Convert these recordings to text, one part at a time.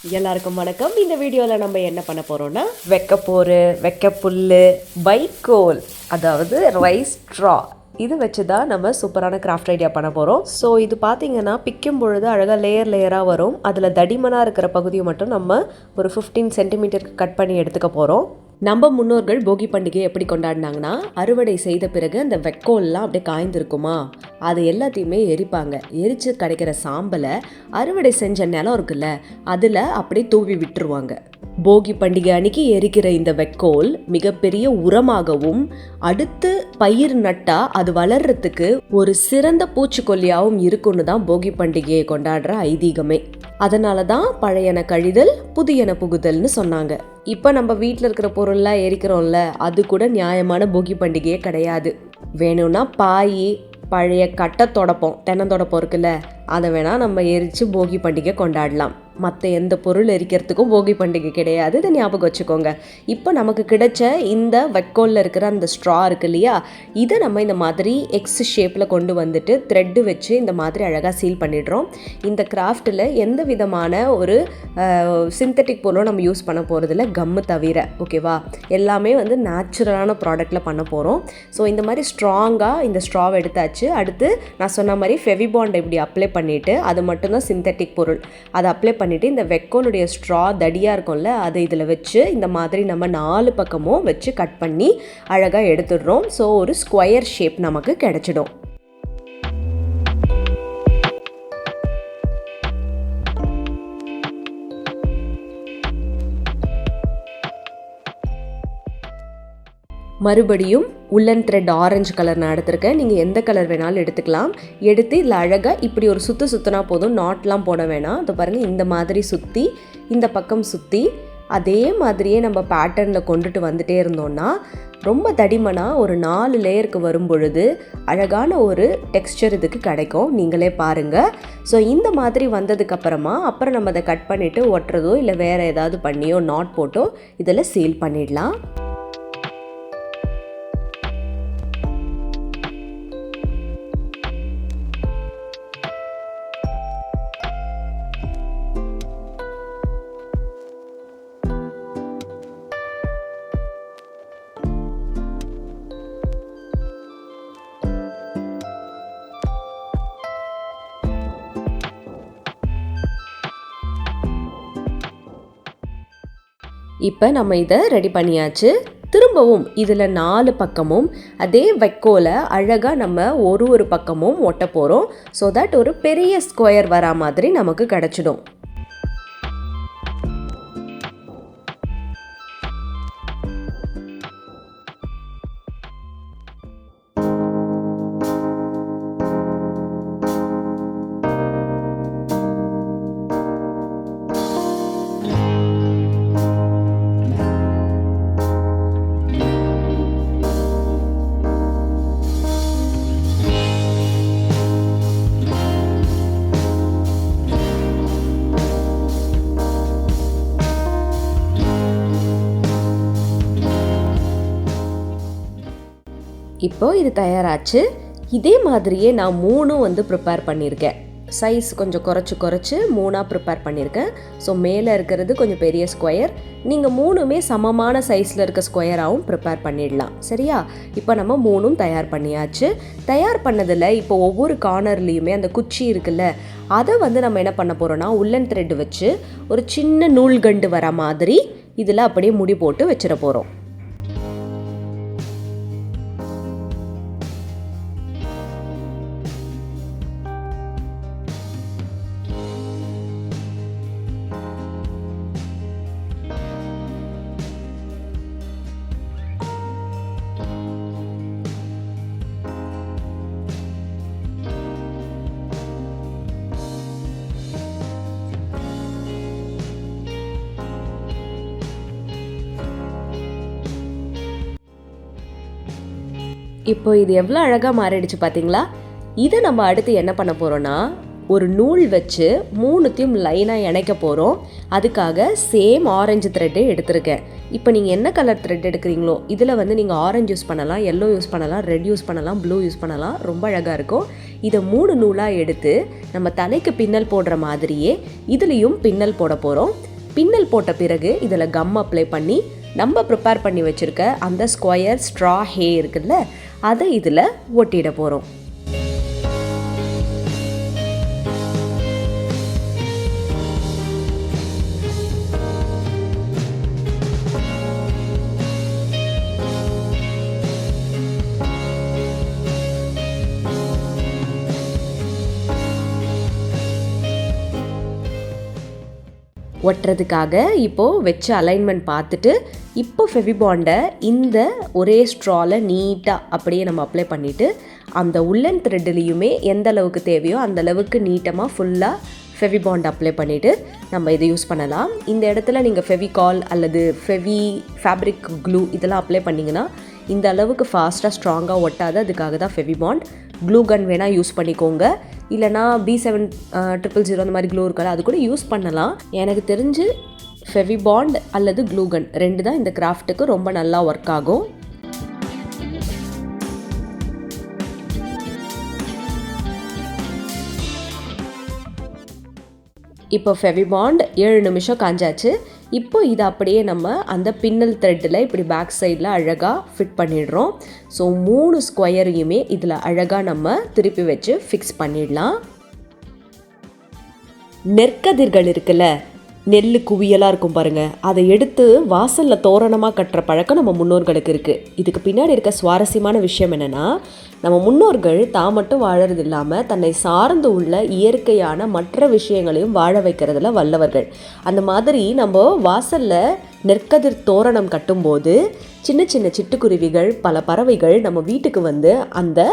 எல்லாருக்கும் வணக்கம். இந்த வீடியோவில் நம்ம என்ன பண்ண போகிறோம்னா வெக்கப்போரு, வெக்கப்புல்லு, வைக்கோல், அதாவது ரைஸ் ஸ்ட்ரா, இது வச்சு தான் நம்ம சூப்பரான கிராஃப்ட் ஐடியா பண்ண போகிறோம். ஸோ இது பார்த்தீங்கன்னா பிக்கும் பொழுது அழகாக லேயராக வரும். அதில் தடிமனாக இருக்கிற பகுதியை மட்டும் நம்ம ஒரு 15 சென்டிமீட்டருக்கு கட் பண்ணி எடுத்துக்க போகிறோம். நம்ம முன்னோர்கள் போகி பண்டிகையை எப்படி கொண்டாடினாங்கன்னா, அறுவடை செய்த பிறகு அந்த வெக்கோல்லாம் அப்படியே காய்ந்திருக்குமா, அது எல்லாத்தையுமே எரிப்பாங்க. எரித்து கிடைக்கிற சாம்பலை அறுவடை செஞ்ச நிலம் இருக்குல்ல, அதில் அப்படியே தூவி விட்டுருவாங்க. போகி பண்டிகை அன்னைக்கு எரிக்கிற இந்த வெக்கோல் மிகப்பெரிய உரமாகவும், அடுத்து பயிர் நட்டா அது வளர்றதுக்கு ஒரு சிறந்த பூச்சிக்கொல்லியாகவும் இருக்குன்னு தான் போகி பண்டிகையை கொண்டாடுற ஐதீகமே. அதனால தான் பழையன கழிதல் புதியன புகுதல்னு சொன்னாங்க. இப்போ நம்ம வீட்டில் இருக்கிற பொருள்லாம் எரிக்கிறோம்ல, அது கூட நியாயமான போகி பண்டிகையே கிடையாது. வேணும்னா பாய், பழைய கட்டை தொடப்போம், தென்னந்தொடப்பம் இருக்குல்ல, அதை வேணால் நம்ம எரித்து போகி பண்டிகை கொண்டாடலாம். மற்ற எந்த பொருள் எரிக்கிறதுக்கும் போகி பண்டிகை கிடையாது, இதை ஞாபகம் வச்சுக்கோங்க. இப்போ நமக்கு கிடைச்ச இந்த வைக்கோலில் இருக்கிற அந்த ஸ்ட்ரா இருக்கு இல்லையா, இதை நம்ம இந்த மாதிரி எக்ஸ் ஷேப்பில் கொண்டு வந்துட்டு த்ரெட்டு வச்சு இந்த மாதிரி அழகாக சீல் பண்ணிடுறோம். இந்த கிராஃப்டில் எந்த விதமான ஒரு சிந்தட்டிக் பொருளும் நம்ம யூஸ் பண்ண போகிறதில்ல, கம்மு தவிர. ஓகேவா? எல்லாமே வந்து நேச்சுரலான ப்ராடக்டில் பண்ண போகிறோம். ஸோ இந்த மாதிரி ஸ்ட்ராங்காக இந்த ஸ்ட்ராவை எடுத்தாச்சு. அடுத்து நான் சொன்ன மாதிரி ஃபெவிபாண்ட் இப்படி அப்ளை பண்ணிவிட்டு, அது மட்டும்தான் சிந்தட்டிக் பொருள், அதை அப்ளை பண்ணிவிட்டு இந்த வெக்கோலுடைய ஸ்ட்ரா தடியாக இருக்கும்ல, அதை இதில் வச்சு இந்த மாதிரி நம்ம 4 பக்கமும் வச்சு கட் பண்ணி அழகாக எடுத்துடுறோம். ஸோ ஒரு ஸ்கொயர் ஷேப் நமக்கு கிடைச்சிடும். மறுபடியும் உள்ளன் த்ரெட் ஆரஞ்சு கலர் நான் எடுத்திருக்கேன். நீங்கள் எந்த கலர் வேணாலும் எடுத்துக்கலாம். எடுத்து இதில் அழகாக இப்படி ஒரு சுற்றினா போதும், நாட்லாம் போட வேணாம். அதை பாருங்கள், இந்த மாதிரி சுற்றி இந்த பக்கம் சுற்றி அதே மாதிரியே நம்ம பேட்டர்னில் கொண்டுட்டு வந்துட்டே இருந்தோம்னா ரொம்ப தடிமனாக ஒரு 4 லேயருக்கு வரும் பொழுது அழகான ஒரு டெக்ஸ்சர் இதுக்கு கிடைக்கும். நீங்களே பாருங்கள். ஸோ இந்த மாதிரி வந்ததுக்கப்புறமா அப்புறம் நம்ம அதை கட் பண்ணிவிட்டு ஒட்டுறதோ இல்லை வேறு ஏதாவது பண்ணியோ நாட் போட்டோ இதில் சீல் பண்ணிடலாம். இப்போ நம்ம இதை ரெடி பண்ணியாச்சு. திரும்பவும் இதில் 4 பக்கமும் அதே வைக்கோலை அழகாக நம்ம ஒரு பக்கமும் ஒட்ட போகிறோம். ஸோ தட் ஒரு பெரிய ஸ்கொயர் வரா மாதிரி நமக்கு கிடச்சிடும். இப்போ இது தயாராச்சு. இதே மாதிரியே நான் 3 வந்து ப்ரிப்பேர் பண்ணியிருக்கேன். சைஸ் கொஞ்சம் குறைச்சி 3ஆக ப்ரிப்பேர் பண்ணியிருக்கேன். ஸோ மேலே இருக்கிறது கொஞ்சம் பெரிய ஸ்கொயர், நீங்கள் 3மே சமமான சைஸில் இருக்க ஸ்கொயராகவும் ப்ரிப்பேர் பண்ணிடலாம். சரியா? இப்போ நம்ம 3ம் தயார் பண்ணியாச்சு. தயார் பண்ணதில் இப்போ ஒவ்வொரு கார்னர்லேயுமே அந்த குச்சி இருக்குல்ல, அதை வந்து நம்ம என்ன பண்ண போகிறோன்னா உள்ளன் த்ரெட் வச்சு ஒரு சின்ன நூல்கண்டு வர மாதிரி இதில் அப்படியே முடி போட்டு வச்சிட போகிறோம். இப்போ இது எவ்வளோ அழகாக மாறிடுச்சு பார்த்தீங்களா? இதை நம்ம அடுத்து என்ன பண்ண போகிறோன்னா, ஒரு நூல் வச்சு 3த்தையும் லைனாக இணைக்க போகிறோம். அதுக்காக சேம் ஆரஞ்சு த்ரெட்டு எடுத்திருக்கேன். இப்போ நீங்கள் என்ன கலர் த்ரெட் எடுக்கிறீங்களோ இதில் வந்து நீங்கள் ஆரஞ்சு யூஸ் பண்ணலாம், எல்லோ யூஸ் பண்ணலாம், ரெட் யூஸ் பண்ணலாம், ப்ளூ யூஸ் பண்ணலாம். ரொம்ப அழகாக இருக்கும். இதை 3 நூலாக எடுத்து நம்ம தலைக்கு பின்னல் போடுற மாதிரியே இதுலேயும் பின்னல் போட போகிறோம். பின்னல் போட்ட பிறகு இதில் கம் அப்ளை பண்ணி நம்ம ப்ரிப்பேர் பண்ணி வச்சுருக்க அந்த ஸ்கொயர் ஸ்ட்ரா ஹே இருக்குல்ல, அதை இதில் ஒட்டிட போகிறோம். ஒட்டுறதுக்காக இப்போது வச்ச அலைன்மெண்ட் பார்த்துட்டு இப்போ ஃபெவிபாண்டை இந்த ஒரே ஸ்ட்ராவில் நீட்டாக அப்படியே நம்ம அப்ளை பண்ணிவிட்டு அந்த உள்ளன் த்ரெட்லேயுமே எந்த அளவுக்கு தேவையோ அந்த அளவுக்கு நீட்டமாக ஃபுல்லாக ஃபெவிபாண்ட் அப்ளை பண்ணிவிட்டு நம்ம இதை யூஸ் பண்ணலாம். இந்த இடத்துல நீங்கள் ஃபெவிகால் அல்லது ஃபேப்ரிக் க்ளூ இதெல்லாம் அப்ளை பண்ணிங்கன்னா இந்த அளவுக்கு ஃபாஸ்ட்டாக ஸ்ட்ராங்காக ஒட்டாது. அதுக்காக தான் ஃபெவிபாண்ட். க்ளூ கன் வேணால் யூஸ் பண்ணிக்கோங்க, இல்லைனா B7000 அந்த மாதிரி க்ளூ இருக்காது, அது கூட யூஸ் பண்ணலாம். எனக்கு தெரிஞ்சு ஃபெவிபாண்ட் அல்லது க்ளூ கன் 2 தான் இந்த கிராஃப்ட்டுக்கு ரொம்ப நல்லா ஒர்க் ஆகும். இப்போ ஃபெவிபாண்ட் 7 நிமிஷம் காஞ்சாச்சு. இப்போ இதை அப்படியே நம்ம அந்த பின்னல் த்ரெட்டில் இப்படி பேக் சைடில் அழகாக ஃபிட் பண்ணிடுறோம். ஸோ 3 ஸ்கொயரையுமே இதில் அழகாக நம்ம திருப்பி வச்சு ஃபிக்ஸ் பண்ணிடலாம். நெற்கதிர்கள் இருக்குல்ல, நெல் குவியலாக இருக்கும் பாருங்கள், அதை எடுத்து வாசலில் தோரணமாக கட்டுற பழக்கம் நம்ம முன்னோர்களுக்கு இருக்குது. இதுக்கு பின்னாடி இருக்க சுவாரஸ்யமான விஷயம் என்னென்னா, நம்ம முன்னோர்கள் தான் மட்டும் வாழறது இல்லாமல் தன்னை சார்ந்து உள்ள இயற்கையான மற்ற விஷயங்களையும் வாழ வைக்கிறதுல வல்லவர்கள். அந்த மாதிரி நம்ம வாசலில் நெற்கதிர் தோரணம் கட்டும்போது சின்ன சின்ன சிட்டுக்குருவிகள், பல பறவைகள் நம்ம வீட்டுக்கு வந்து அந்த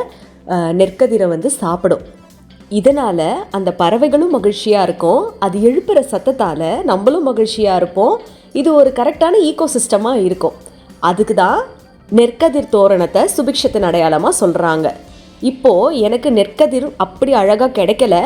நெற்கதிரை வந்து சாப்பிடும். இதனால் அந்த பறவைகளும் மகிழ்ச்சியாக இருக்கும், அது எழுப்புகிற சத்தத்தால் நம்மளும் மகிழ்ச்சியாக இருப்போம். இது ஒரு கரெக்டான ஈகோசிஸ்டமாக இருக்கும். அதுக்கு தான் நெற்கதிர் தோரணத்தை சுபிக்ஷத்தின் அடையாளமாக சொல்கிறாங்க. இப்போது எனக்கு நெற்கதிர் அப்படி அழகாக கிடைக்கல,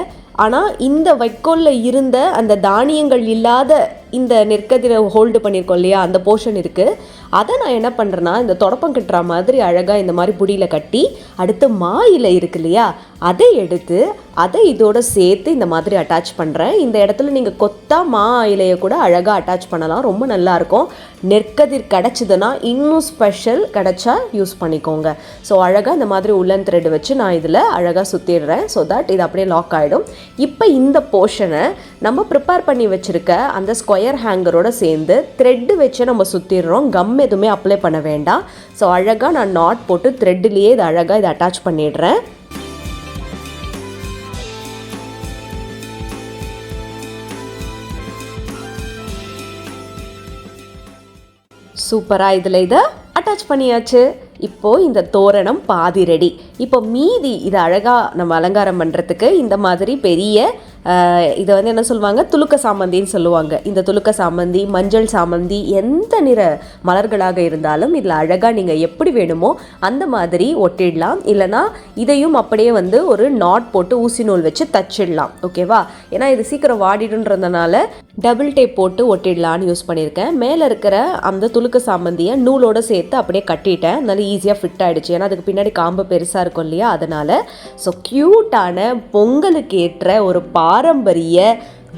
ஆனால் இந்த வைக்கோலில் இருந்த அந்த தானியங்கள் இல்லாத இந்த நெற்கதிரை ஹோல்டு பண்ணியிருக்கோம் இல்லையா, அந்த போர்ஷன் இருக்குது. அதை நான் என்ன பண்ணுறேன்னா, இந்த தொடப்பம் கட்டுற மாதிரி அழகாக இந்த மாதிரி புடியில் கட்டி அடுத்து மா இலை இருக்கு இல்லையா, அதை எடுத்து அதை இதோட சேர்த்து இந்த மாதிரி அட்டாச் பண்ணுறேன். இந்த இடத்துல நீங்கள் கொத்தா மா இலையை கூட அழகாக அட்டாச் பண்ணலாம், ரொம்ப நல்லாயிருக்கும். நெற்கதிர் கிடச்சிதுன்னா இன்னும் ஸ்பெஷல், கிடச்சா யூஸ் பண்ணிக்கோங்க. ஸோ அழகாக இந்த மாதிரி உள்ளன் த்ரெட் வச்சு நான் இதில் அழகாக சுற்றிடுறேன். ஸோ தட் இது அப்படியே லாக் ஆகிடும். இப்போ இந்த போர்ஷனை நம்ம ப்ரிப்பேர் பண்ணி வச்சுருக்க அந்த ஸ்கொயர் ஹேங்கரோட சேர்ந்து த்ரெட்டு வச்சு நம்ம சுற்றிடுறோம். கம் எதுவுமே அப்ளை பண்ண வேண்டாம். ஸோ அழகாக நான் நாட் போட்டு த்ரெட்லேயே இதை அழகாக இதை அட்டாச் பண்ணிடுறேன். சூப்பராக இதில் இதை அட்டாச் பண்ணியாச்சு. இப்போது இந்த தோரணம் பாதி ரெடி. இப்போ மீதி இதை அழகாக நம்ம அலங்காரம் பண்ணுறதுக்கு இந்த மாதிரி பெரிய இதை வந்து என்ன சொல்லுவாங்க, துலுக்க சாமந்தின்னு சொல்லுவாங்க. இந்த துலுக்க சாமந்தி, மஞ்சள் சாமந்தி, எந்த நிற மலர்களாக இருந்தாலும் இதில் அழகாக நீங்கள் எப்படி வேணுமோ அந்த மாதிரி ஒட்டிடலாம். இல்லைனா இதையும் அப்படியே வந்து ஒரு நாட் போட்டு ஊசி நூல் வச்சு தச்சிடலாம். ஓகேவா? ஏன்னா இது சீக்கிரம் வாடிடுன்றதுனால டபுள் டேப் போட்டு ஒட்டிடலான்னு யூஸ் பண்ணியிருக்கேன். மேலே இருக்கிற அந்த துலுக்க சாமந்தியை நூலோடு சேர்த்து அப்படியே கட்டிட்டேன். அதனால ஈஸியாக ஃபிட் ஆகிடுச்சு. ஏன்னா அதுக்கு பின்னாடி காம்பு பெருசாக இருக்கும் இல்லையா, அதனால். ஸோ க்யூட்டான பொங்கலுக்கு ஏற்ற ஒரு பாரம்பரிய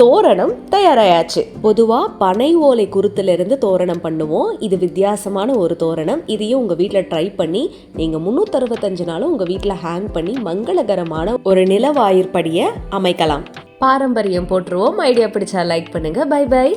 தோரணம் தயாராயாச்சு. பொதுவாக பனை ஓலை குருத்திலிருந்து தோரணம் பண்ணுவோம். இது வித்தியாசமான ஒரு தோரணம். இதையும் உங்கள் வீட்டில் ட்ரை பண்ணி நீங்கள் 365 நாளும் உங்கள் வீட்டில் ஹேங் பண்ணி மங்களகரமான ஒரு நிலவாயிற்படியை அமைக்கலாம். பாரம்பரியம் போட்டுருவோம். ஐடியா பிடிச்சா லைக் பண்ணுங்கள். Bye by.